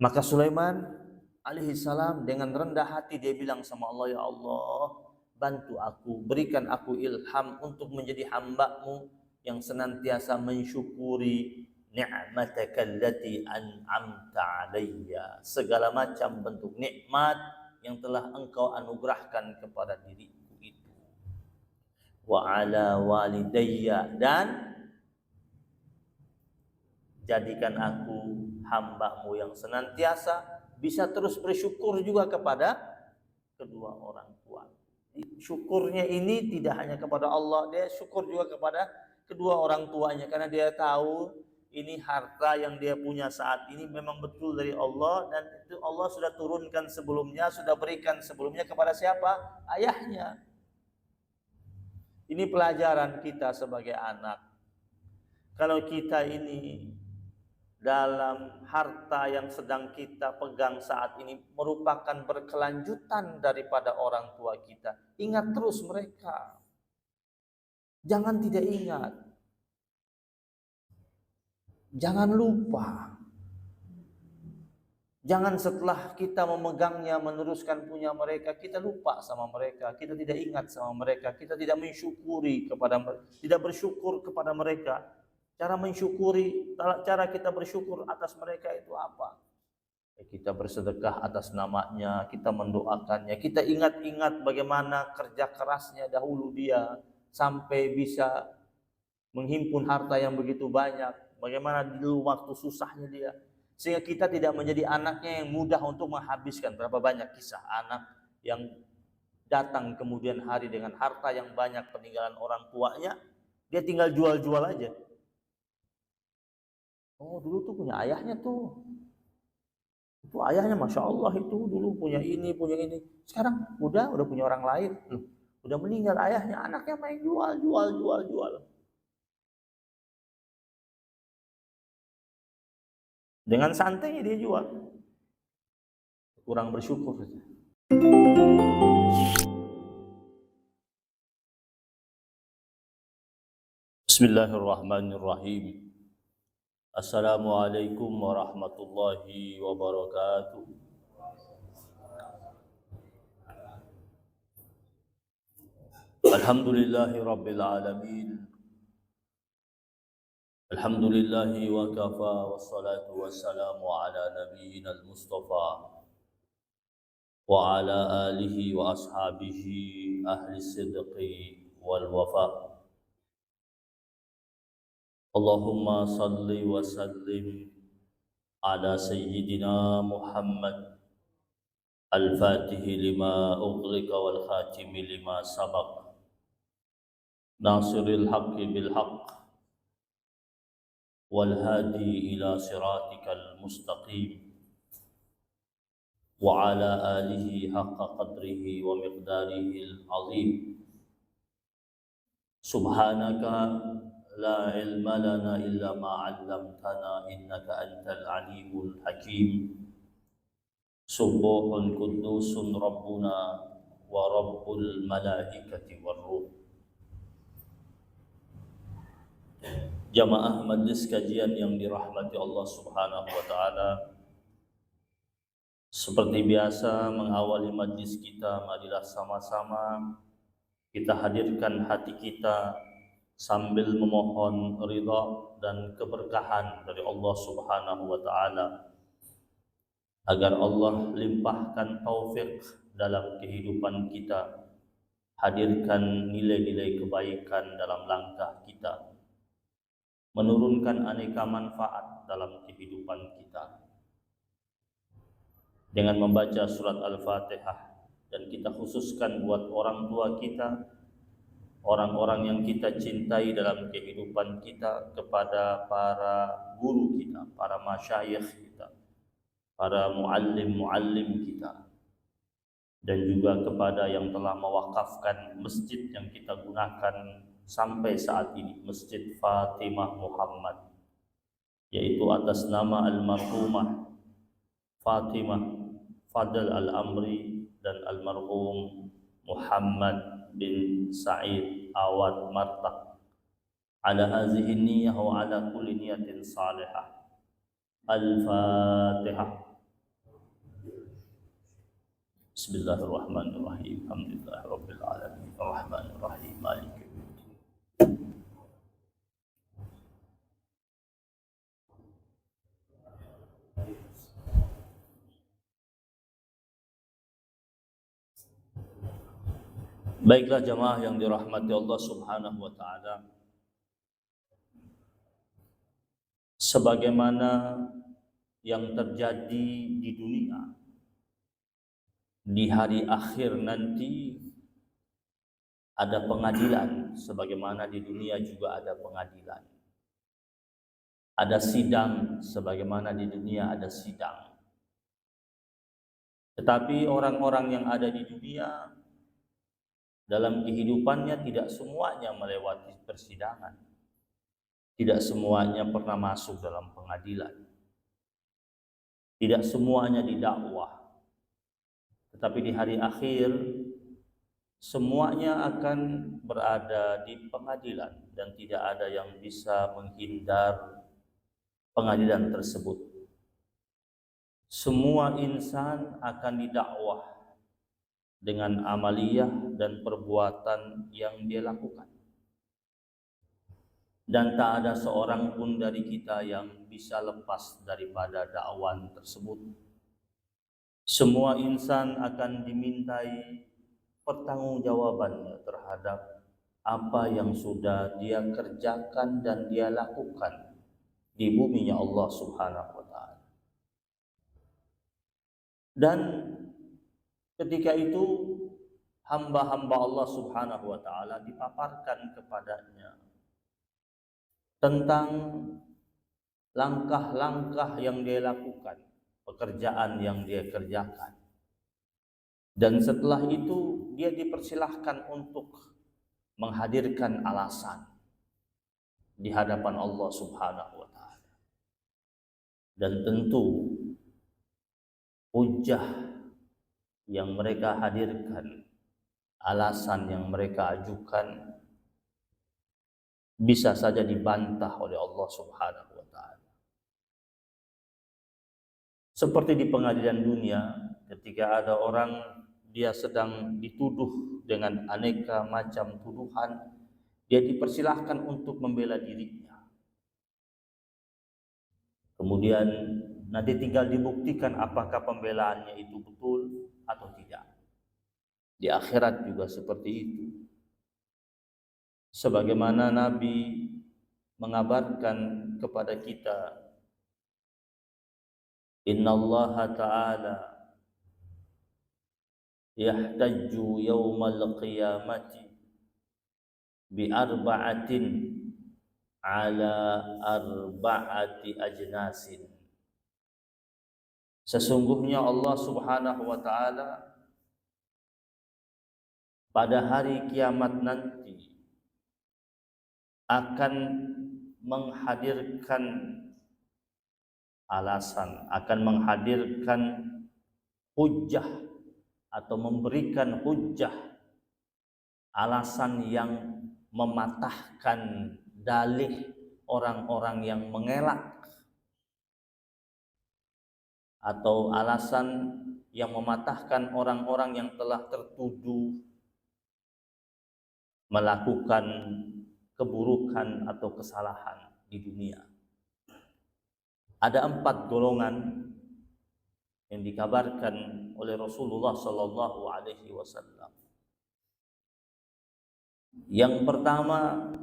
Maka Sulaiman alaihi salam dengan rendah hati dia bilang sama Allah, ya Allah, bantu aku, berikan aku ilham untuk menjadi hamba-Mu yang senantiasa mensyukuri ni'mataka allati an'amta alayya, segala macam bentuk nikmat yang telah Engkau anugerahkan kepada diriku itu, wa ala walidayya, dan jadikan aku hamba-Mu yang senantiasa bisa terus bersyukur juga kepada kedua orang tua. Syukurnya ini tidak hanya kepada Allah, dia syukur juga kepada kedua orang tuanya, karena dia tahu ini harta yang dia punya saat ini memang betul dari Allah, dan itu Allah sudah turunkan sebelumnya, sudah berikan sebelumnya kepada siapa? Ayahnya. Ini pelajaran kita sebagai anak. Kalau kita ini dalam harta yang sedang kita pegang saat ini merupakan berkelanjutan daripada orang tua kita, ingat terus mereka. Jangan tidak ingat. Jangan lupa. Jangan setelah kita memegangnya, meneruskan punya mereka, kita lupa sama mereka, kita tidak ingat sama mereka, kita tidak mensyukuri kepada mereka, tidak bersyukur kepada mereka. Cara mensyukuri, cara kita bersyukur atas mereka itu apa? Kita bersedekah atas namanya, kita mendoakannya, kita ingat-ingat bagaimana kerja kerasnya dahulu dia sampai bisa menghimpun harta yang begitu banyak, bagaimana dulu waktu susahnya dia, sehingga kita tidak menjadi anaknya yang mudah untuk menghabiskan. Berapa banyak kisah anak yang datang kemudian hari dengan harta yang banyak peninggalan orang tuanya, dia tinggal jual-jual aja. Oh, dulu tuh punya ayahnya tuh. Itu ayahnya Masya Allah itu dulu punya ini, punya ini. Sekarang udah punya orang lain. Loh, udah meninggal ayahnya, anaknya main jual. Dengan santainya dia jual. Kurang bersyukur. Bismillahirrahmanirrahim. Assalamualaikum warahmatullahi wabarakatuh. Alhamdulillahi rabbil alamin. Alhamdulillahi wa kafa, wassalatu wassalamu ala nabiyyina al-mustafa wa ala alihi wa ashabihi ahli sidqi wal wafa. Allahumma salli wa sallim ala sayyidina Muhammad al-fatihi lima ughliqa wal khatimi lima sabaq, nasiril haqqi bil haqq wal hadi ila siratikal mustaqim, wa ala alihi haqqa qadrihi wa miqdarihi al-azim. Subhanaka la ilma lana illa ma 'allamtana innaka antal alimul hakim. Subuhun qudusun rabbuna wa rabbul malaikati war ruh. Jamaah majlis kajian yang dirahmati Allah Subhanahu wa taala, seperti biasa mengawali majlis kita, marilah sama-sama kita hadirkan hati kita sambil memohon ridha dan keberkahan dari Allah Subhanahu wa taala, agar Allah limpahkan taufik dalam kehidupan kita, hadirkan nilai-nilai kebaikan dalam langkah kita, menurunkan aneka manfaat dalam kehidupan kita. Dengan membaca surat Al-Fatihah, dan kita khususkan buat orang tua kita, orang-orang yang kita cintai dalam kehidupan kita, kepada para guru kita, para masyayikh kita, para muallim-muallim kita, dan juga kepada yang telah mewakafkan masjid yang kita gunakan sampai saat ini, Masjid Fatimah Muhammad, yaitu atas nama almarhumah Fatimah Fadl Al-Amri dan almarhum Muhammad bin Sa'id Awad Martak. Ala hazihi niyyah wa ala kulli niyatin salihah. Al-Fatihah. Bismillahirrahmanirrahim. Alhamdulillahirabbil alamin. Arrahmanirrahim. Maliki yaumiddin. Baiklah jamaah yang dirahmati Allah Subhanahu wa taala. Sebagaimana yang terjadi di dunia di hari akhir nanti ada pengadilan, sebagaimana di dunia juga ada pengadilan. Ada sidang sebagaimana di dunia ada sidang. Tetapi orang-orang yang ada di dunia dalam kehidupannya tidak semuanya melewati persidangan. Tidak semuanya pernah masuk dalam pengadilan. Tidak semuanya didakwah. Tetapi di hari akhir semuanya akan berada di pengadilan dan tidak ada yang bisa menghindar pengadilan tersebut. Semua insan akan didakwah dengan amaliyah dan perbuatan yang dia lakukan. Dan tak ada seorang pun dari kita yang bisa lepas daripada dakwaan tersebut. Semua insan akan dimintai pertanggungjawabannya terhadap apa yang sudah dia kerjakan dan dia lakukan di buminya Allah Subhanahu wa taala. Dan ketika itu hamba-hamba Allah Subhanahu wa taala dipaparkan kepadanya tentang langkah-langkah yang dia lakukan, pekerjaan yang dia kerjakan. Dan setelah itu dia dipersilahkan untuk menghadirkan alasan di hadapan Allah Subhanahu wa taala. Dan tentu hujjah yang mereka hadirkan, alasan yang mereka ajukan bisa saja dibantah oleh Allah Subhanahu wa taala. Seperti di pengadilan dunia, ketika ada orang dia sedang dituduh dengan aneka macam tuduhan, dia dipersilahkan untuk membela dirinya. Kemudian nanti tinggal dibuktikan apakah pembelaannya itu betul atau tidak. Di akhirat juga seperti itu. Sebagaimana Nabi mengabarkan kepada kita, innallaha ta'ala yahtajju yawmal qiyamati bi arba'atin ala arba'ati ajnasin. Sesungguhnya Allah Subhanahu wa taala pada hari kiamat nanti akan menghadirkan alasan, akan menghadirkan hujjah atau memberikan hujjah, alasan yang mematahkan dalih orang-orang yang mengelak, atau alasan yang mematahkan orang-orang yang telah tertuduh melakukan keburukan atau kesalahan di dunia. Ada 4 golongan yang dikabarkan oleh Rasulullah sallallahu alaihi wasallam. Yang pertama,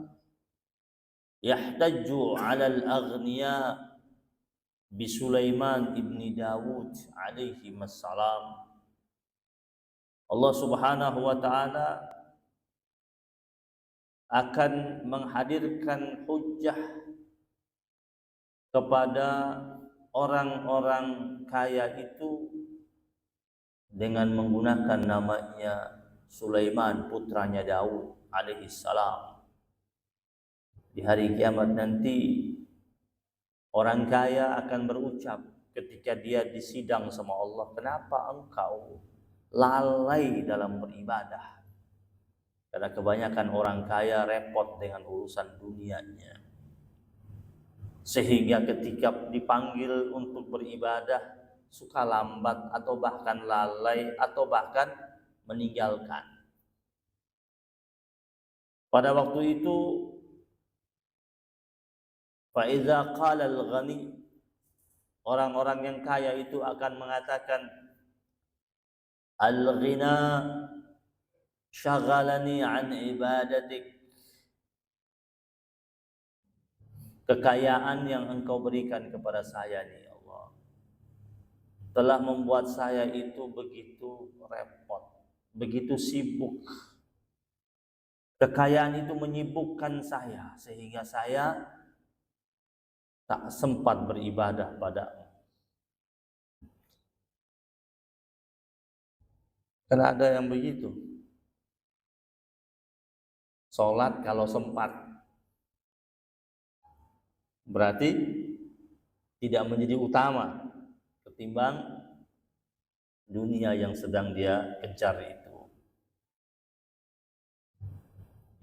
yahtajju 'alal aghniya bi Sulaiman ibni Dawud alaihi wassalam. Allah Subhanahu wa taala akan menghadirkan hujjah kepada orang-orang kaya itu dengan menggunakan namanya Sulaiman, putranya Daud alaihissalam. Di hari kiamat nanti orang kaya akan berucap ketika dia disidang sama Allah, kenapa engkau lalai dalam beribadah? Karena kebanyakan orang kaya repot dengan urusan dunianya, sehingga ketika dipanggil untuk beribadah suka lambat atau bahkan lalai atau bahkan meninggalkan. Pada waktu itu faiza qala al-ghani, orang-orang yang kaya itu akan mengatakan al-ghina syaghalani an ibadatik, kekayaan yang engkau berikan kepada saya nih Allah telah membuat saya itu begitu repot, begitu sibuk. Kekayaan itu menyibukkan saya sehingga saya tak sempat beribadah padamu. Karena ada yang begitu. Sholat kalau sempat, berarti tidak menjadi utama ketimbang dunia yang sedang dia kejar itu.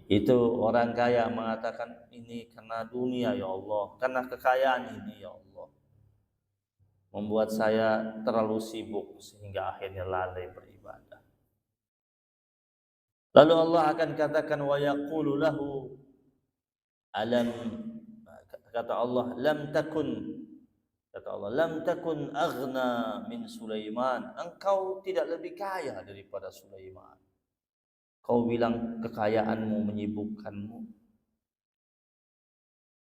Itu orang kaya mengatakan, ini karena dunia ya Allah, karena kekayaan ini ya Allah, membuat saya terlalu sibuk sehingga akhirnya lalai beribadah. Lalu Allah akan katakan, wa yaqulu lahu alam, kata Allah, lam takun aghna min Sulaiman, engkau tidak lebih kaya daripada Sulaiman. Kau bilang kekayaanmu menyibukkanmu.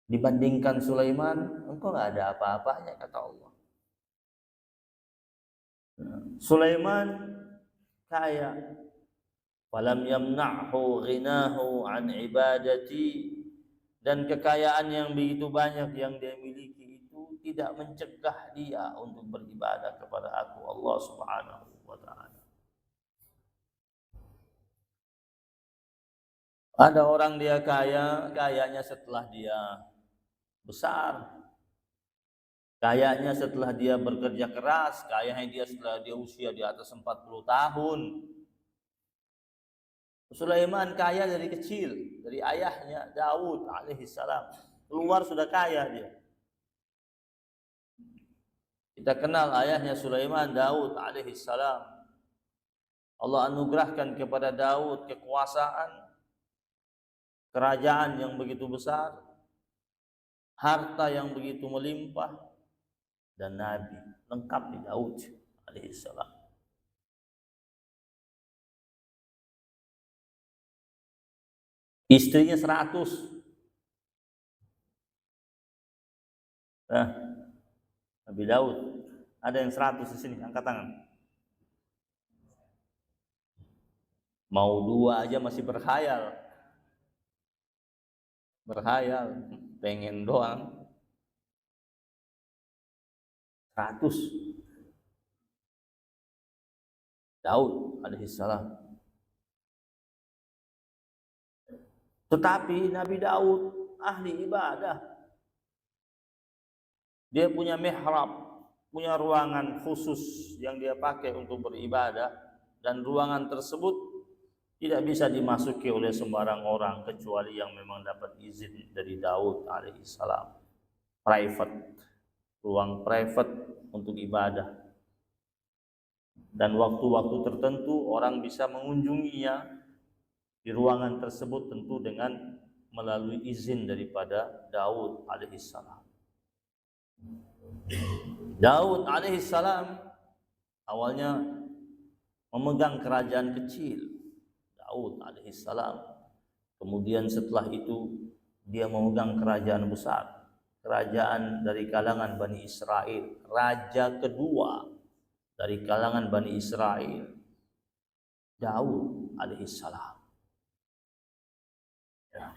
Dibandingkan Sulaiman, engkau nggak ada apa-apanya, kata Allah. Sulaiman kaya, falam yamna'hu ghinahu an ibadati, dan kekayaan yang begitu banyak yang dia miliki itu tidak mencegah dia untuk beribadah kepada aku, Allah Subhanahu wa ta'ala. Ada orang dia kaya, kayanya setelah dia besar, kayanya setelah dia bekerja keras, kayanya dia setelah dia usia di atas 40 tahun. Sulaiman kaya dari kecil, dari ayahnya Daud alaihissalam. Keluar sudah kaya dia. Kita kenal ayahnya Sulaiman, Daud alaihissalam. Allah anugerahkan kepada Daud kekuasaan, kerajaan yang begitu besar, harta yang begitu melimpah, dan nabi lengkap di Daud alaihissalam. Istrinya 100. Nah, Nabi Daud ada yang 100 di sini, angkat tangan. Mau 2 aja masih berkhayal, pengen doang. 100 Daud alaihissalam. Tetapi Nabi Daud ahli ibadah. Dia punya mihrab, punya ruangan khusus yang dia pakai untuk beribadah, dan ruangan tersebut tidak bisa dimasuki oleh sembarang orang kecuali yang memang dapat izin dari Daud alaihissalam. Private, ruang private untuk ibadah. Dan waktu-waktu tertentu orang bisa mengunjunginya di ruangan tersebut, tentu dengan melalui izin daripada Daud alaihissalam. Daud alaihissalam awalnya memegang kerajaan kecil, Daud alaihissalam. Kemudian setelah itu dia memegang kerajaan besar, kerajaan dari kalangan Bani Israel, raja kedua dari kalangan Bani Israel, Daud alaihissalam. Ya.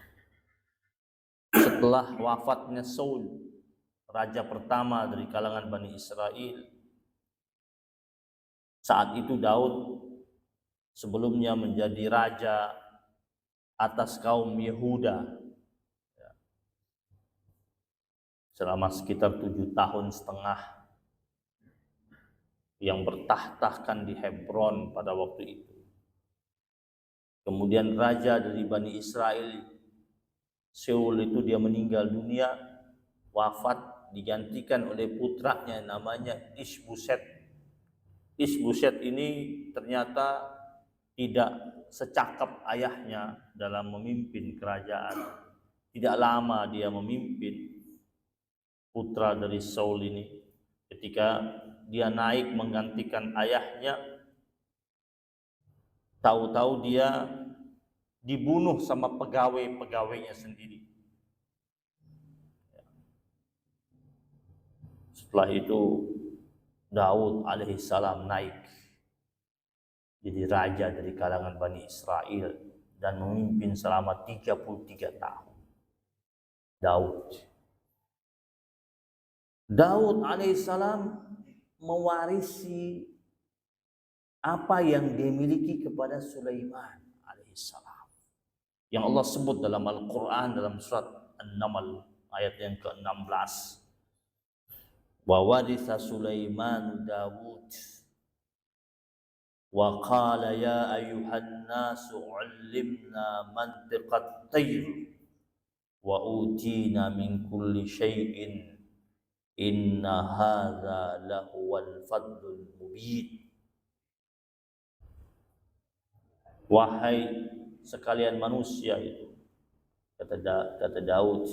Setelah wafatnya Saul, raja pertama dari kalangan Bani Israel, saat itu Daud sebelumnya menjadi raja atas kaum Yehuda selama sekitar 7,5 tahun yang bertahtakan di Hebron pada waktu itu. Kemudian raja dari Bani Israel, Saul itu, dia meninggal dunia, wafat, digantikan oleh putranya namanya Ishboset Isbusyet ini ternyata tidak secakap ayahnya dalam memimpin kerajaan. Tidak lama dia memimpin, putra dari Saul ini. Ketika dia naik menggantikan ayahnya, tahu-tahu dia dibunuh sama pegawai-pegawainya sendiri. Setelah itu Daud alaihissalam naik jadi raja dari kalangan Bani Israel dan memimpin selama 33 tahun. Daud alaihissalam mewarisi apa yang dimiliki kepada Sulaiman alaihissalam, yang Allah sebut dalam Al-Quran dalam surat An-Naml ayat yang ke-16. Wa waritha Sulaiman Dawud wa qala ya ayyuhan nasu 'allimna mantiqat tayr wa utina min kulli syai'in inna hadza lahuwal fadlul mubin. Wahai sekalian manusia itu, kata Daud,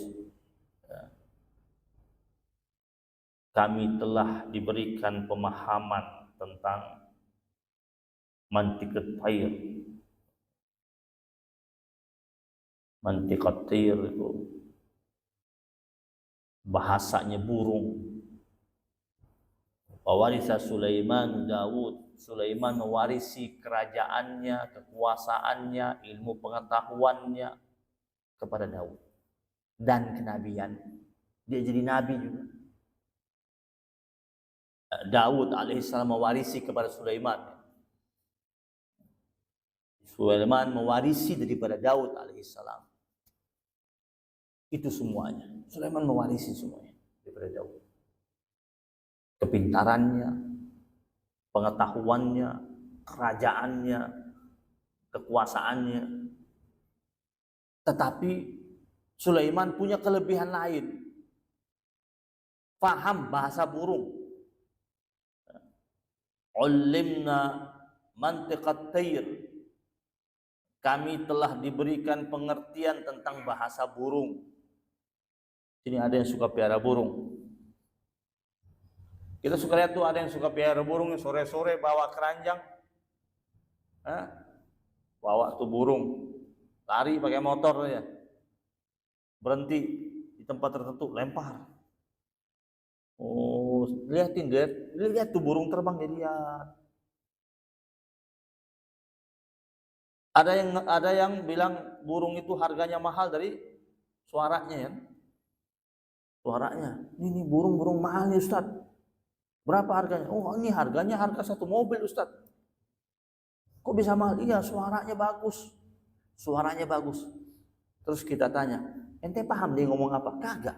kami telah diberikan pemahaman tentang mantiqat tayr. Mantiqat tayr itu bahasanya burung. Wawarisa Sulaiman Daud. Sulaiman mewarisi kerajaannya, kekuasaannya, ilmu pengetahuannya kepada Daud dan kenabian. Dia jadi nabi juga. Daud alaihissalam mewarisi kepada Sulaiman. Sulaiman mewarisi daripada Daud alaihissalam. Itu semuanya. Sulaiman mewarisi semuanya daripada Daud. Kepintarannya, pengetahuannya, kerajaannya, kekuasaannya. Tetapi Sulaiman punya kelebihan lain. Faham bahasa burung. Ulimna mantiqat tayr. Kami telah diberikan pengertian tentang bahasa burung. Sini ada yang suka piara burung. Kita suka lihat tuh ada yang suka piara burung, sore-sore bawa keranjang, bawa tuh burung, lari pakai motor ya, berhenti di tempat tertentu, lempar. Oh, lihat tuh burung terbang, dia lihat. Ada yang bilang burung itu harganya mahal dari suaranya ya. Suaranya. Ini burung-burung mahal nih Ustaz. Berapa harganya? Oh, ini harganya harga satu mobil Ustaz. Kok bisa mahal? Iya, suaranya bagus. Suaranya bagus. Terus kita tanya, ente paham dia ngomong apa? Kagak.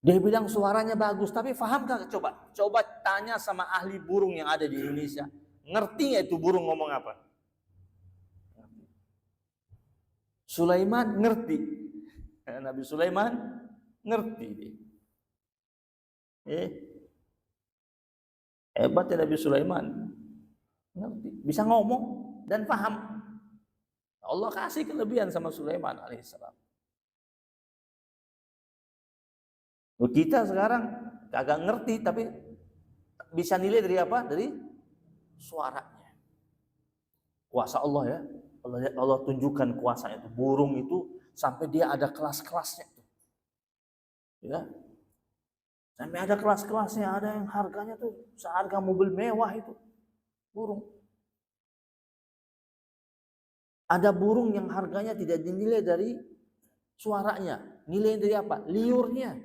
Dia bilang suaranya bagus, tapi paham kagak? Coba tanya sama ahli burung yang ada di Indonesia. Ngerti nggak itu burung ngomong apa? Sulaiman ngerti. Nabi Sulaiman ngerti dia. Hebat ya Nabi Sulaiman. Ngerti, bisa ngomong dan paham. Allah kasih kelebihan sama Sulaiman alaihissalam. Kita sekarang kagak ngerti tapi bisa nilai dari apa? Dari suaranya. Kuasa Allah ya. Allah tunjukkan kuasanya itu. Burung itu sampai dia ada kelas-kelasnya itu. Ya. Sampai ada kelas-kelasnya, ada yang harganya tuh seharga mobil mewah itu. Burung. Ada burung yang harganya tidak dinilai dari suaranya. Nilai dari apa? Liurnya.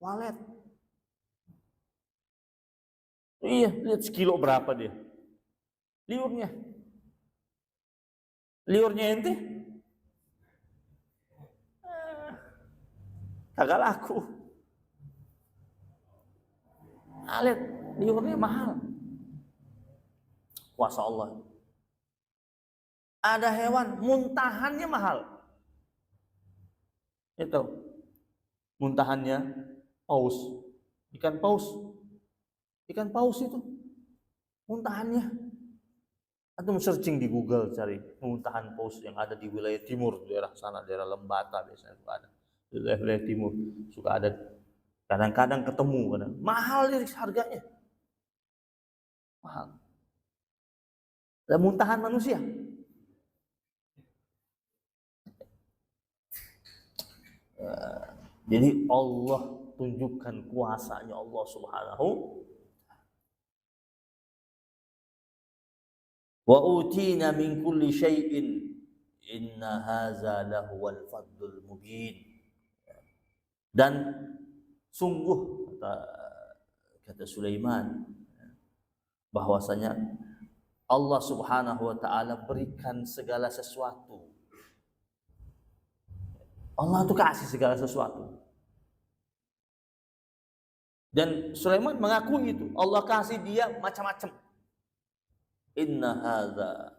Walet. Iya, lihat sekilo berapa dia. Liurnya. Liurnya ente? Kagak laku. Lihat, liurnya mahal. Kuasa Allah. Ada hewan, muntahannya mahal. Itu. Muntahannya paus. Ikan paus Ikan paus itu muntahannya. Atau searching di Google cari muntahan paus yang ada di wilayah timur, daerah sana, daerah Lembata biasanya suka ada. Di wilayah timur suka ada. Kadang-kadang ketemu, kadang mahal nih harganya. Mahal. Dan muntahan manusia. Jadi Allah tunjukkan kuasanya Allah Subhanahu. Wa utina min kulli syai'in inna hadza lahuwal fadlul mubin. Dan sungguh kata Sulaiman bahwasanya Allah Subhanahu wa taala berikan segala sesuatu. Allah itu kasih segala sesuatu. Dan Sulaiman mengakui itu. Allah kasih dia macam-macam. Inna hadza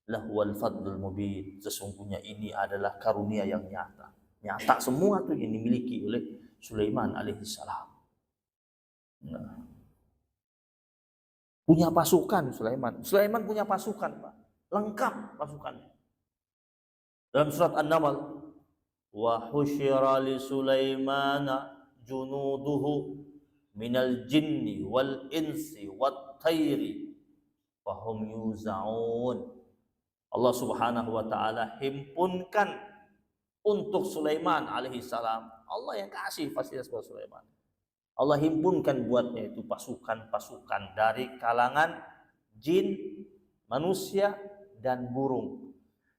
lahuwal fadlul mubin. Sesungguhnya ini adalah karunia yang nyata. Nyata semua itu yang dimiliki oleh Sulaiman alaihissalam. Nah. Punya pasukan Sulaiman. Sulaiman punya pasukan, Pak. Lengkap pasukannya. Dalam surat An-Naml, wa husyira li Sulaimana junuduhu minal jinni wal insi wat tayri fahum yuzaun. Allah Subhanahu wa taala himpunkan untuk Sulaiman alaihissalam. Allah yang kasih fasilitas buat Sulaiman. Allah himpunkan buatnya itu pasukan-pasukan dari kalangan jin, manusia, dan burung.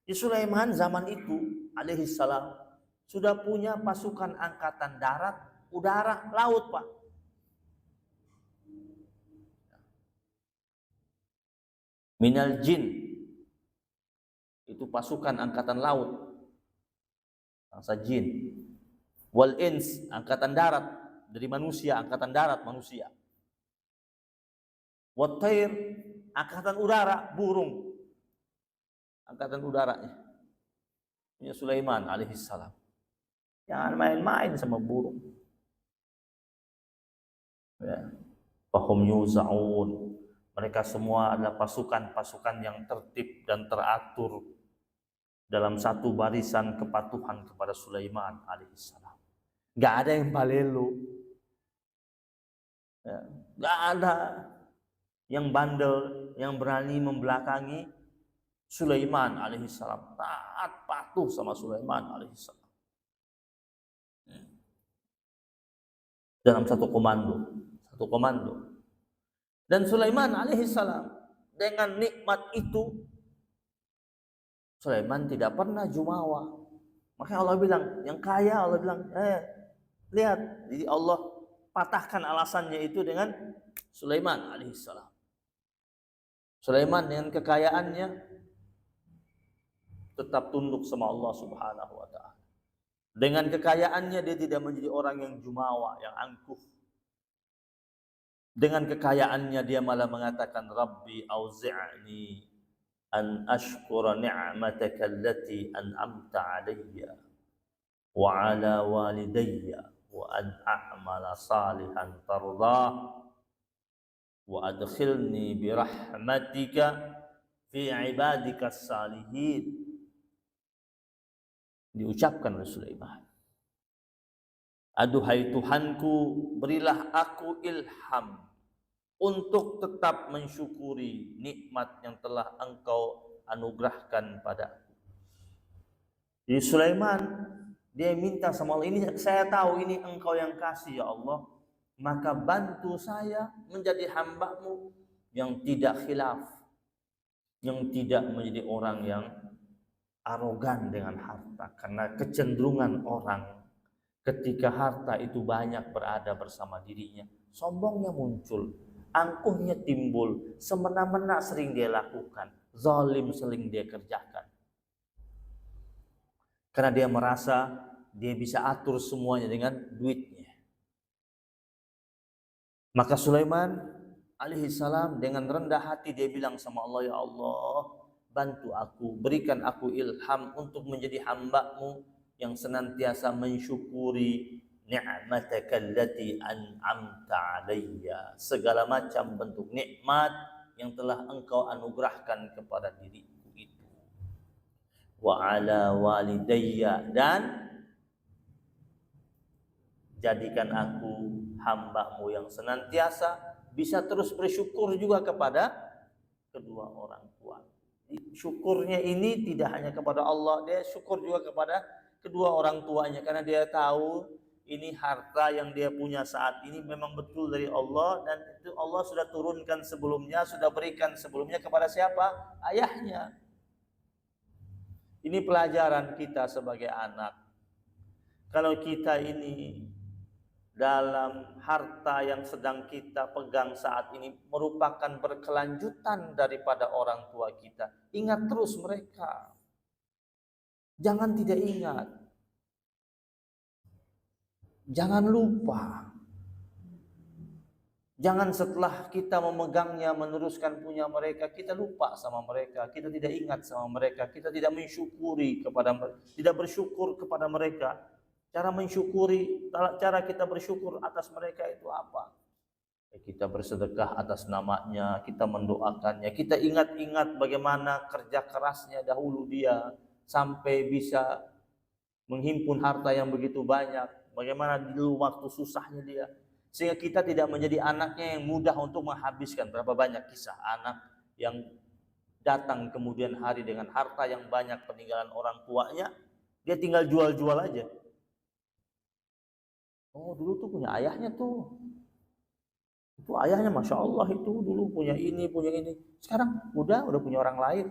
Di Sulaiman zaman itu alaihissalam sudah punya pasukan angkatan darat, udara, laut, Pak. Minal jin itu pasukan angkatan laut, bangsa jin. Wal ins angkatan darat, dari manusia, angkatan darat manusia. Wat tayr angkatan udara, burung. Angkatan udaranya punya Sulaiman alaihissalam. Jangan main-main sama burung. Ya. Fahum yuzaun. Mereka semua adalah pasukan-pasukan yang tertib dan teratur dalam satu barisan kepatuhan kepada Sulaiman alaihissalam. Gak ada yang balelo. Ya. Gak ada yang bandel, yang berani membelakangi Sulaiman alaihissalam. Taat patuh sama Sulaiman alaihissalam. Dalam satu komando. Dan Sulaiman alaihissalam dengan nikmat itu, Sulaiman tidak pernah jumawa. Makanya Allah bilang, yang kaya Allah bilang, lihat, jadi Allah patahkan alasannya itu dengan Sulaiman alaihissalam. Sulaiman dengan kekayaannya tetap tunduk sama Allah Subhanahu wa taala. Dengan kekayaannya dia tidak menjadi orang yang jumawa, yang angkuh. Dengan kekayaannya dia malah mengatakan, Rabbi auzi'ni an ashkura ni'mataka allati an'amta alayya wa ala walidayya wa an a'mala salihan tardah wa adkhilni bi rahmatika fi ibadikas salihin. Diucapkan oleh Sulaiman. Aduhai Tuhanku, berilah aku ilham untuk tetap mensyukuri nikmat yang telah Engkau anugerahkan padaku. Jadi Sulaiman dia minta sama Allah, ini saya tahu ini Engkau yang kasih ya Allah, maka bantu saya menjadi hamba-Mu yang tidak khilaf, yang tidak menjadi orang yang arogan dengan harta. Karena kecenderungan orang ketika harta itu banyak berada bersama dirinya, sombongnya muncul, angkuhnya timbul, semena-mena sering dia lakukan, zalim sering dia kerjakan. Karena dia merasa dia bisa atur semuanya dengan duitnya. Maka Sulaiman alaihissalam dengan rendah hati dia bilang sama Allah, ya Allah, bantu aku, berikan aku ilham untuk menjadi hamba-Mu yang senantiasa mensyukuri ni'mataka allati an'amta alayya, segala macam bentuk nikmat yang telah engkau anugerahkan kepada diriku itu. Wa ala walidayya, dan jadikan aku hamba-Mu yang senantiasa bisa terus bersyukur juga kepada kedua orang tua. Syukurnya ini tidak hanya kepada Allah, dia syukur juga kepada kedua orang tuanya, karena dia tahu ini harta yang dia punya saat ini memang betul dari Allah, dan itu Allah sudah turunkan sebelumnya, sudah berikan sebelumnya kepada siapa? Ayahnya. Ini pelajaran kita sebagai anak. Kalau kita ini dalam harta yang sedang kita pegang saat ini merupakan berkelanjutan daripada orang tua kita, ingat terus mereka. Jangan tidak ingat. Jangan lupa. Jangan setelah kita memegangnya, meneruskan punya mereka, kita lupa sama mereka, kita tidak ingat sama mereka, kita tidak mensyukuri kepada mereka, tidak bersyukur kepada mereka. Cara mensyukuri, cara kita bersyukur atas mereka itu apa? Kita bersedekah atas namanya, kita mendoakannya, kita ingat-ingat bagaimana kerja kerasnya dahulu dia sampai bisa menghimpun harta yang begitu banyak, bagaimana dulu waktu susahnya dia, sehingga kita tidak menjadi anaknya yang mudah untuk menghabiskan. Berapa banyak kisah anak yang datang kemudian hari dengan harta yang banyak peninggalan orang tuanya, dia tinggal jual-jual aja. Oh, dulu tuh punya ayahnya tuh, itu ayahnya masya Allah itu dulu punya ini. Sekarang udah punya orang lain,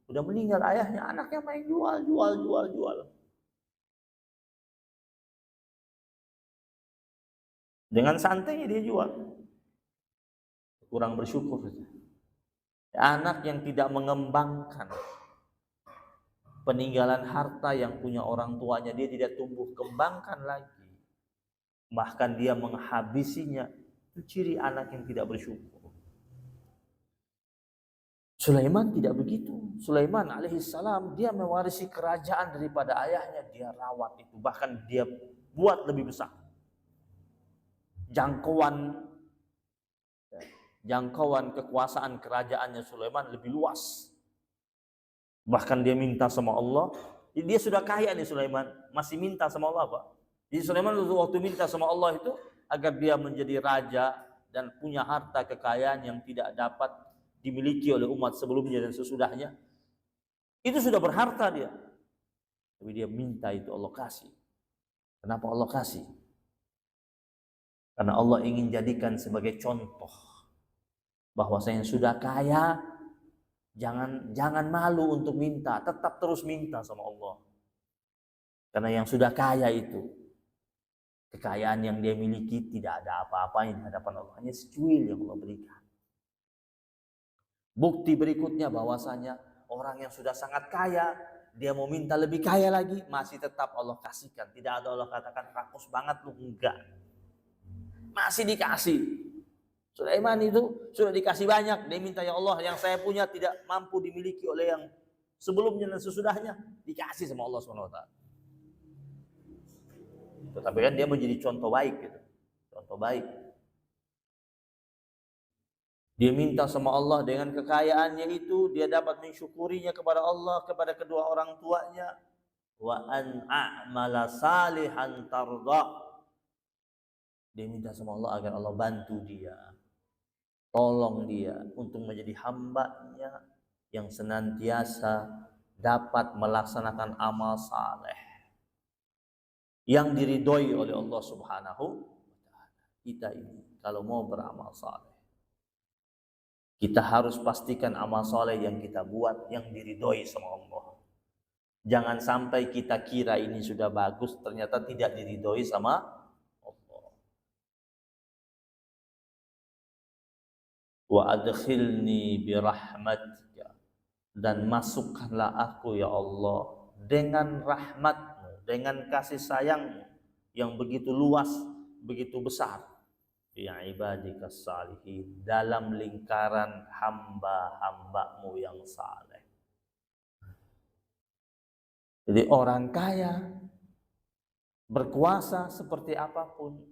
udah meninggal ayahnya, anaknya main jual. Dengan santainya dia jual. Kurang bersyukur. Anak yang tidak mengembangkan peninggalan harta yang punya orang tuanya, dia tidak tumbuh kembangkan lagi. Bahkan dia menghabisinya. Itu ciri anak yang tidak bersyukur. Sulaiman tidak begitu. Sulaiman alaihissalam, dia mewarisi kerajaan daripada ayahnya, dia rawat itu. Bahkan dia buat lebih besar. Jangkauan kekuasaan kerajaannya Sulaiman lebih luas. Bahkan dia minta sama Allah, dia sudah kaya nih Sulaiman, masih minta sama Allah apa? Jadi Sulaiman waktu minta sama Allah itu agar dia menjadi raja dan punya harta kekayaan yang tidak dapat dimiliki oleh umat sebelumnya dan sesudahnya. Itu sudah berharta dia. Tapi dia minta itu Allah kasih. Kenapa Allah kasih? Karena Allah ingin jadikan sebagai contoh bahwasanya sudah kaya, jangan malu untuk minta, tetap terus minta sama Allah. Karena yang sudah kaya itu, kekayaan yang dia miliki tidak ada apa-apanya di hadapan Allah, hanya secuil yang Allah berikan. Bukti berikutnya bahwasanya orang yang sudah sangat kaya, dia mau minta lebih kaya lagi, masih tetap Allah kasihkan. Tidak ada Allah katakan rakus banget lu, enggak. Masih dikasih. Sulaiman itu sudah dikasih banyak, dia minta ya Allah yang saya punya tidak mampu dimiliki oleh yang sebelumnya dan sesudahnya, dikasih sama Allah SWT. Tetapi kan dia menjadi contoh baik gitu. Contoh baik. Dia minta sama Allah dengan kekayaannya itu, dia dapat mensyukurinya kepada Allah, kepada kedua orang tuanya. Wa an a'mala salihan tarda. Dia minta sama Allah agar Allah bantu dia, tolong dia untuk menjadi hamba-Nya yang senantiasa dapat melaksanakan amal saleh yang diridhoi oleh Allah Subhanahu wa taala. Kita ini kalau mau beramal saleh, kita harus pastikan amal saleh yang kita buat yang diridhoi sama Allah. Jangan sampai kita kira ini sudah bagus, ternyata tidak diridhoi sama Allah. Wa adkhilni birahmatika, dan masukkanlah aku ya Allah dengan rahmat-Mu, dengan kasih sayang-Mu yang begitu luas, begitu besar, ya ibadikas salihin, dalam lingkaran hamba-hamba-Mu yang saleh. Jadi orang kaya berkuasa seperti apapun,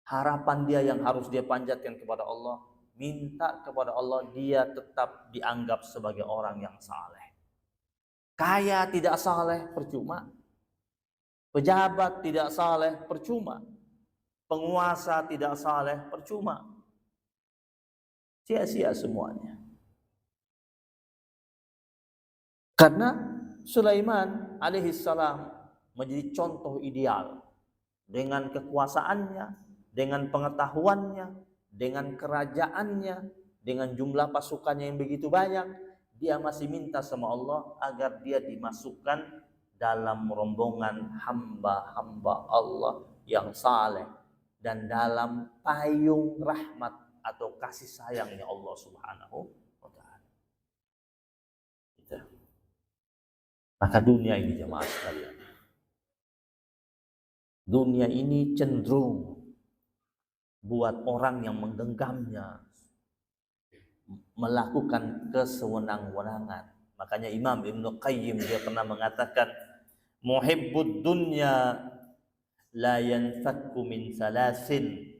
harapan dia yang harus dia panjatkan kepada Allah, minta kepada Allah dia tetap dianggap sebagai orang yang saleh. Kaya tidak saleh percuma, pejabat tidak saleh percuma, penguasa tidak saleh percuma, sia-sia semuanya. Karena Sulaiman alaihissalam menjadi contoh ideal dengan kekuasaannya, dengan pengetahuannya, dengan kerajaannya, dengan jumlah pasukannya yang begitu banyak, dia masih minta sama Allah agar dia dimasukkan dalam rombongan hamba-hamba Allah yang saleh dan dalam payung rahmat atau kasih sayangnya Allah Subhanahu wa ta'ala. Maka dunia ini jemaah sekalian, dunia ini cenderung buat orang yang menggenggamnya melakukan kesewenang-wenangan. Makanya Imam Ibnu Qayyim dia pernah mengatakan, muhibbud dunya la yanfakku min salasin.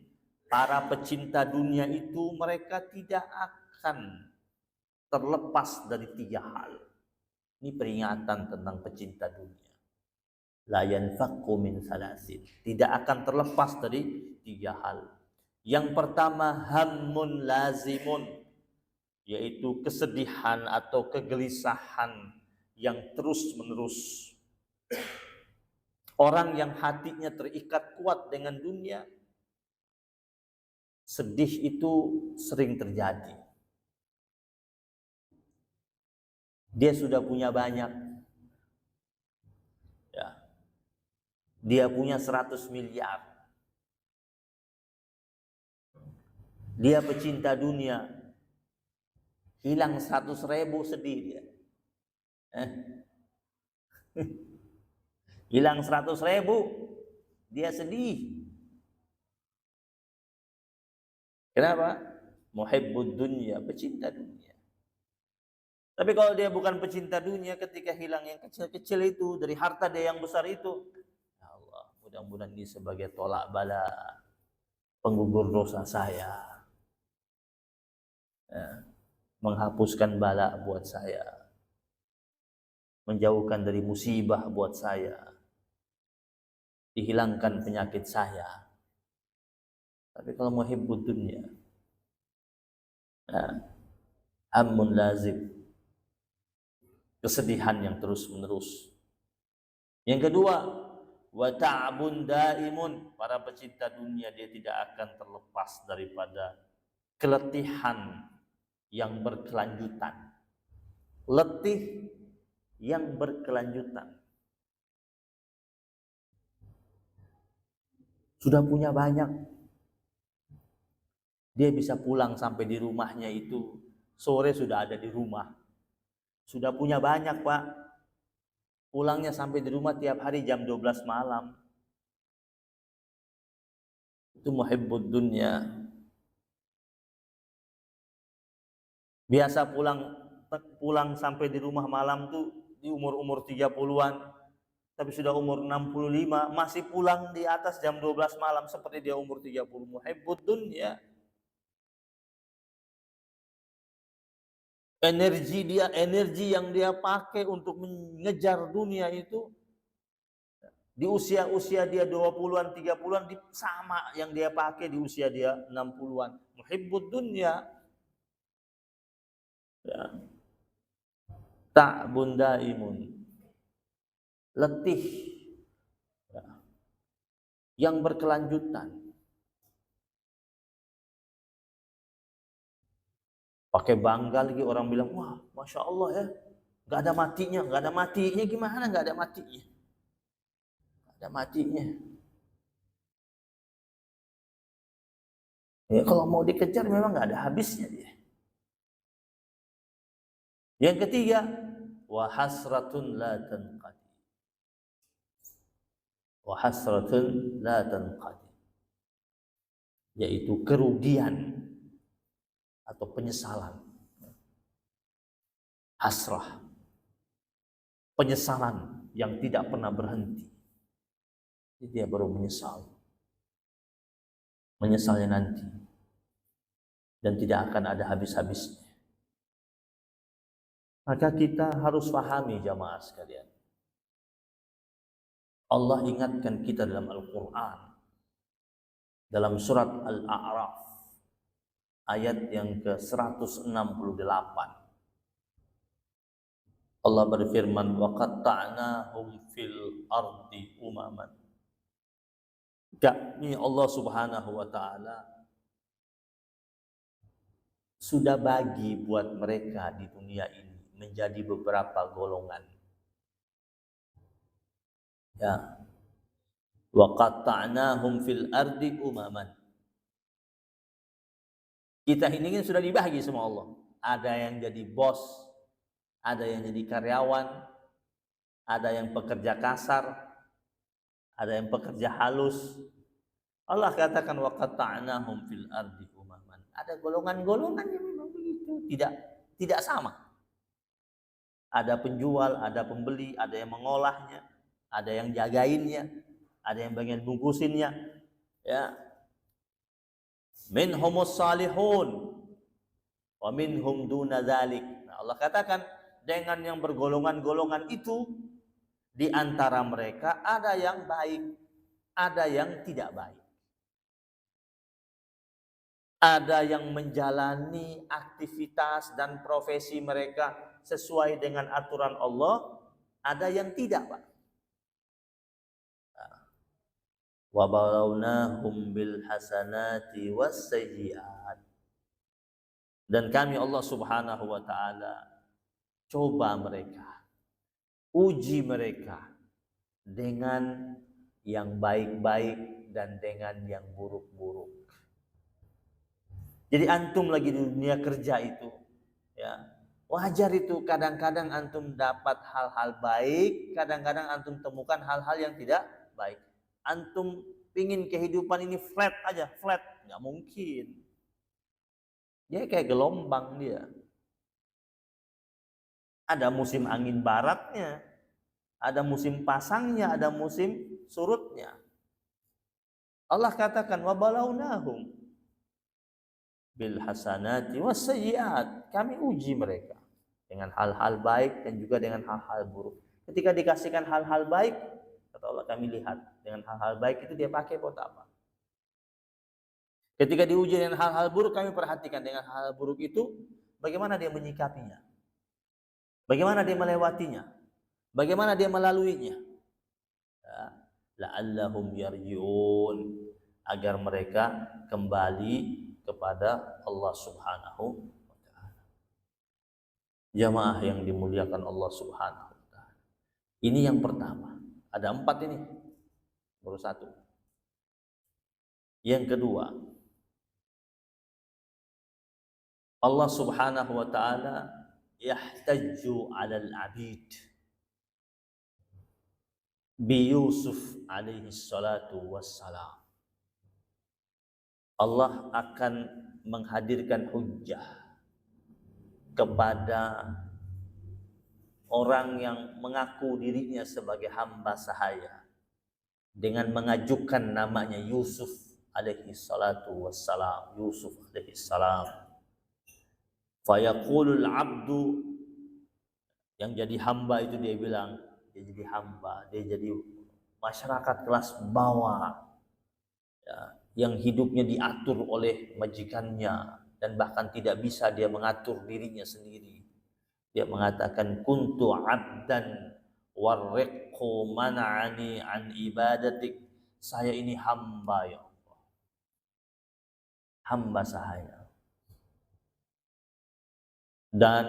Para pecinta dunia itu mereka tidak akan terlepas dari 3 hal. Ini peringatan tentang pecinta dunia. La yanfakku min salasin. Tidak akan terlepas dari 3 hal. Yang pertama, hammun lazimun, yaitu kesedihan atau kegelisahan yang terus-menerus. Orang yang hatinya terikat kuat dengan dunia, sedih itu sering terjadi. Dia sudah punya banyak, ya. Dia punya 100 miliar. Dia pecinta dunia, hilang 100.000 sedih dia. Hilang 100.000 dia sedih. Kenapa? Muhibbud dunya, pecinta dunia. Tapi kalau dia bukan pecinta dunia, ketika hilang yang kecil-kecil itu dari harta dia yang besar itu, ya Allah, mudah-mudahan ini sebagai tolak bala, penggugur dosa saya, ya, menghapuskan bala buat saya, menjauhkan dari musibah buat saya, dihilangkan penyakit saya. Tapi kalau muhibbud dunya, ya, hammun lazim, kesedihan yang terus-menerus. Yang kedua, wa ta'bun daimun, para pecinta dunia dia tidak akan terlepas daripada keletihan yang berkelanjutan. Letih yang berkelanjutan. Sudah punya banyak, dia bisa pulang sampai di rumahnya itu sore sudah ada di rumah. Sudah punya banyak, Pak. Pulangnya sampai di rumah tiap hari jam 12 malam. Itu muhibbud dunya. Biasa pulang sampai di rumah malam tuh di umur 30-an. Tapi sudah umur 65 masih pulang di atas jam 12 malam seperti dia umur 30. Muhibbud dunya. Energi yang dia pakai untuk mengejar dunia itu di usia dia 20-an, 30-an sama yang dia pakai di usia dia 60-an. Muhibbud dunya. Ya. Ta'bun daimun. Letih. Ya. Yang berkelanjutan. Pakai bangga lagi, orang bilang, wah, Masya Allah ya, gak ada matinya. Gak ada matinya gimana gak ada matinya? Gak ada matinya. Ya, kalau mau dikejar memang gak ada habisnya dia. Yang ketiga, wa hasratun la tanqadi. Wa hasratun la tanqadi. Yaitu kerugian atau penyesalan. Hasrah. Penyesalan yang tidak pernah berhenti. dia baru menyesal. Menyesalnya nanti. Dan tidak akan ada habis-habisnya. Maka kita harus pahami jamaah sekalian. Allah ingatkan kita dalam Al-Quran. Dalam surat Al-A'raf. Ayat yang ke-168. Allah berfirman, وَقَطَّعْنَاهُمْ فِي الْأَرْضِ أُمَمًا. Kami Allah Subhanahu wa Ta'ala sudah bagi buat mereka di dunia ini menjadi beberapa golongan. Ya. وَقَطَّعْنَاهُمْ فِي الْأَرْضِ أُمَمًا. Kita ini kan sudah dibagi sama Allah. Ada yang jadi bos, ada yang jadi karyawan, ada yang pekerja kasar, ada yang pekerja halus. Allah katakan waqata'nahum fil ardi umaman. Ada golongan-golongan yang memang begitu, tidak sama. Ada penjual, ada pembeli, ada yang mengolahnya, ada yang jagainnya, ada yang bagian bungkusinnya. Ya. Minhumus salihun wa minhum duna dzalik. Nah, Allah katakan dengan yang bergolongan-golongan itu di antara mereka ada yang baik, ada yang tidak baik. Ada yang menjalani aktivitas dan profesi mereka sesuai dengan aturan Allah, ada yang tidak, Pak. Wa balawnahum bil hasanati was sayyi'at. Dan kami Allah Subhanahu wa Ta'ala coba mereka, uji mereka dengan yang baik-baik dan dengan yang buruk-buruk. Jadi antum lagi di dunia kerja itu, ya wajar itu kadang-kadang antum dapat hal-hal baik, kadang-kadang antum temukan hal-hal yang tidak baik. Antum pingin kehidupan ini flat aja, flat, nggak mungkin. Dia kayak gelombang dia. Ada musim angin baratnya, ada musim pasangnya, ada musim surutnya. Allah katakan wabalawnahum bil hasanati was sayyiat. Kami uji mereka dengan hal-hal baik dan juga dengan hal-hal buruk. Ketika dikasihkan hal-hal baik, kata Allah kami lihat dengan hal-hal baik itu dia pakai buat apa. Ketika diuji dengan hal-hal buruk, kami perhatikan dengan hal-hal buruk itu bagaimana dia menyikapinya, bagaimana dia melewatinya, bagaimana dia melaluinya. La'allahum yarji'un, agar mereka kembali kepada Allah Subhanahu wa Ta'ala. Jamaah yang dimuliakan Allah Subhanahu wa Ta'ala. Ini yang pertama. Ada 4 ini. Baru 1. Yang kedua, Allah Subhanahu wa Ta'ala yahtajju 'alal 'abid bi Yusuf alaihi salatu wassalam. Allah akan menghadirkan hujjah kepada orang yang mengaku dirinya sebagai hamba sahaya dengan mengajukan namanya Yusuf alaihi salatu wassalam. Yusuf alaihi salam. Fayaqulul abdu, yang jadi hamba itu dia bilang, dia jadi hamba, dia jadi masyarakat kelas bawah, ya, yang hidupnya diatur oleh majikannya dan bahkan tidak bisa dia mengatur dirinya sendiri. Dia mengatakan kuntu abdan warriqu mana'ani an ibadatik. Saya ini hamba ya Allah, hamba sahaya. Dan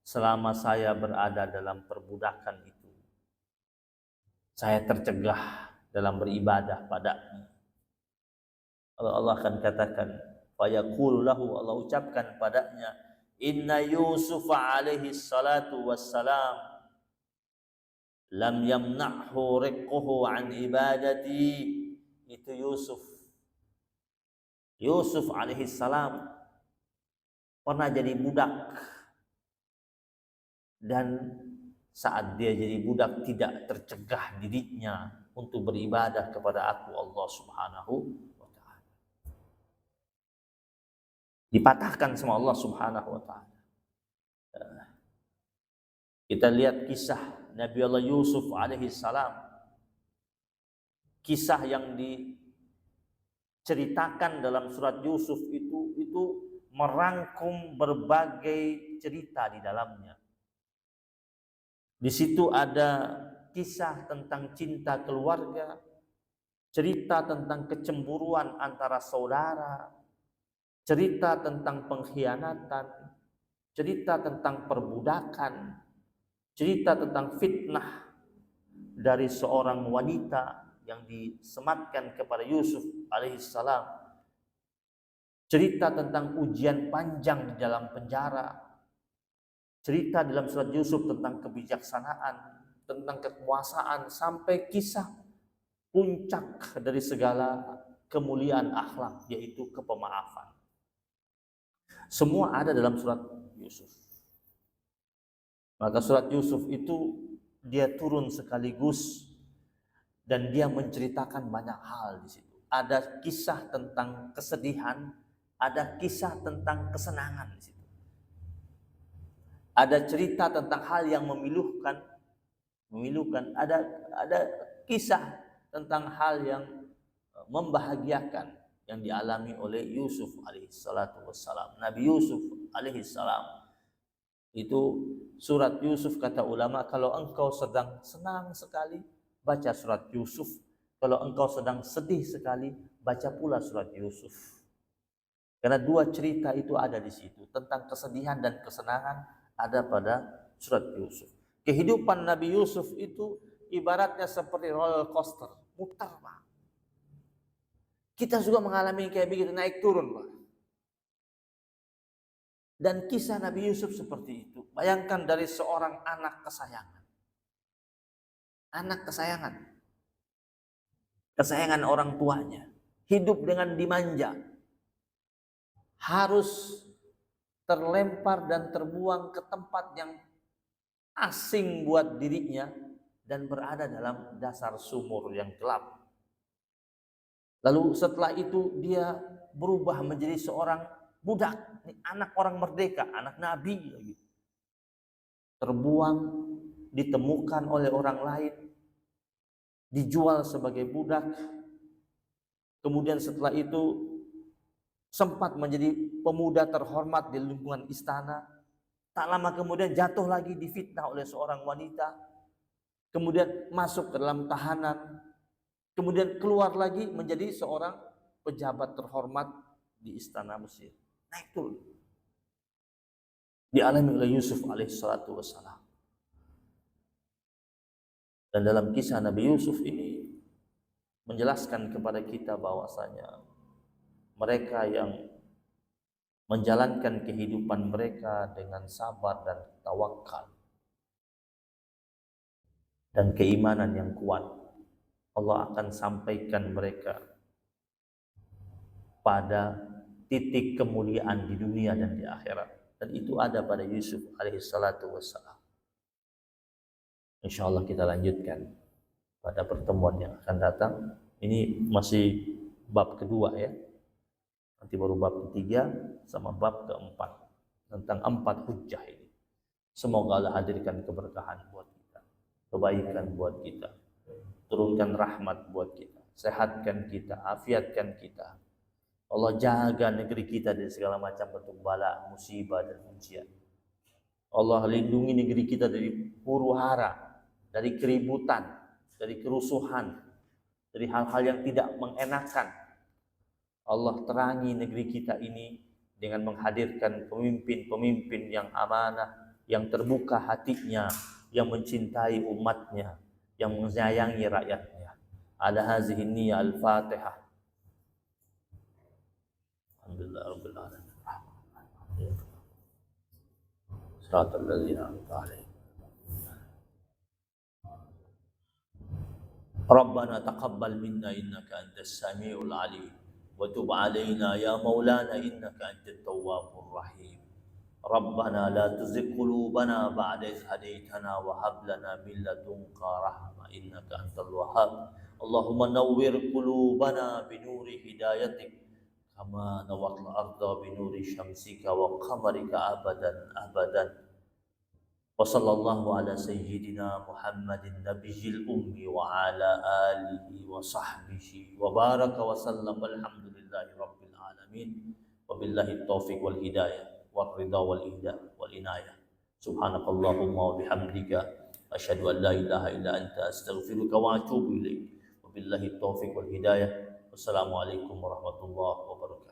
selama saya berada dalam perbudakan itu, saya tercegah dalam beribadah padanya. Allah akan katakan, fayaqulu lahu, Allah ucapkan padanya, inna Yusuf alaihi salatu wassalam lam yamna'hu riqquhu an ibadati. Itu Yusuf alaihi salam pernah jadi budak, dan saat dia jadi budak tidak tercegah dirinya untuk beribadah kepada aku Allah Subhanahu wa taala. Dipatahkan sama Allah Subhanahu wa taala. Kita lihat kisah Nabi Allah Yusuf alaihi salam. Kisah yang diceritakan dalam surat Yusuf itu merangkum berbagai cerita di dalamnya. Di situ ada kisah tentang cinta keluarga, cerita tentang kecemburuan antara saudara, cerita tentang pengkhianatan, cerita tentang perbudakan, cerita tentang fitnah dari seorang wanita yang disematkan kepada Yusuf alaihissalam, cerita tentang ujian panjang di dalam penjara, cerita dalam surat Yusuf tentang kebijaksanaan, tentang kekuasaan, sampai kisah puncak dari segala kemuliaan akhlak, yaitu kepemaafan. Semua ada dalam surat Yusuf. Maka surat Yusuf itu dia turun sekaligus dan dia menceritakan banyak hal di situ. Ada kisah tentang kesedihan, ada kisah tentang kesenangan di situ. Ada cerita tentang hal yang memilukan, ada kisah tentang hal yang membahagiakan yang dialami oleh Yusuf alaihissalatu wassalam. Nabi Yusuf alaihissalam itu, surat Yusuf kata ulama, kalau engkau sedang senang sekali baca surat Yusuf, kalau engkau sedang sedih sekali baca pula surat Yusuf. Karena dua cerita itu ada di situ, tentang kesedihan dan kesenangan ada pada surat Yusuf. Kehidupan Nabi Yusuf itu ibaratnya seperti roller coaster, muter Pak. Kita juga mengalami kayak begitu, naik turun Pak. Dan kisah Nabi Yusuf seperti itu. Bayangkan dari seorang anak kesayangan. Anak kesayangan. Kesayangan orang tuanya. Hidup dengan dimanja. Harus terlempar dan terbuang ke tempat yang asing buat dirinya dan berada dalam dasar sumur yang gelap. Lalu setelah itu dia berubah menjadi seorang budak, anak orang merdeka, anak Nabi lagi. Terbuang, ditemukan oleh orang lain, dijual sebagai budak. Kemudian setelah itu sempat menjadi pemuda terhormat di lingkungan istana. Tak lama kemudian jatuh lagi difitnah oleh seorang wanita. Kemudian masuk ke dalam tahanan. Kemudian keluar lagi menjadi seorang pejabat terhormat di istana Mesir. Naik turun. Dialami oleh Yusuf alaihissalatu wassalam. Dan dalam kisah Nabi Yusuf ini menjelaskan kepada kita bahwasanya mereka yang menjalankan kehidupan mereka dengan sabar dan tawakal dan keimanan yang kuat, Allah akan sampaikan mereka pada titik kemuliaan di dunia dan di akhirat. Dan itu ada pada Yusuf alaihissalatu wassalam. Insyaallah kita lanjutkan pada pertemuan yang akan datang. Ini masih bab kedua ya. Nanti baru bab ketiga sama bab keempat tentang 4 hujjah ini. Semoga Allah hadirkan keberkahan buat kita, kebaikan buat kita, turunkan rahmat buat kita, sehatkan kita, afiatkan kita. Allah jaga negeri kita dari segala macam bentuk bala, musibah dan ujian. Allah lindungi negeri kita dari huru-hara, dari keributan, dari kerusuhan, dari hal-hal yang tidak mengenakan. Allah terangi negeri kita ini dengan menghadirkan pemimpin-pemimpin yang amanah, yang terbuka hatinya, yang mencintai umatnya, yang menyayangi rakyatnya. Ala hazihi niyyah al-Fatihah. Alhamdulillah rabbil alamin. Shiratal ladzina an'amta 'alaihim. Rabbana taqabbal minna innaka antas samiul 'alim wa tub 'alaina ya maulana innaka antat tawwabur rahim. Rabbana la tuzigh qulubana ba'da idh hadaitana wa hab lana min ladunka rahmah innaka antal wahhab. Allahumma nawwir qulubana bi nuri hidayatik kama nawwartal arda bi nuri syamsika wa qamarika abadan abadan. Wa sallallahu ala sayyidina Muhammadin nabiyil ummi wa ala alihi wa sahbihi wa baraka wa sallam walhamdulillahi rabbil alamin. Wabillahi taufiq wal hidayah wal ridha wal ihda wal inayah. Subhanakallahumma wa bihamdika asyhadu an la ilaha illa anta astaghfiruka wa atubu ilaik. Wabillahi taufiq wal hidayah. Wassalamualaikum warahmatullahi wabarakatuh.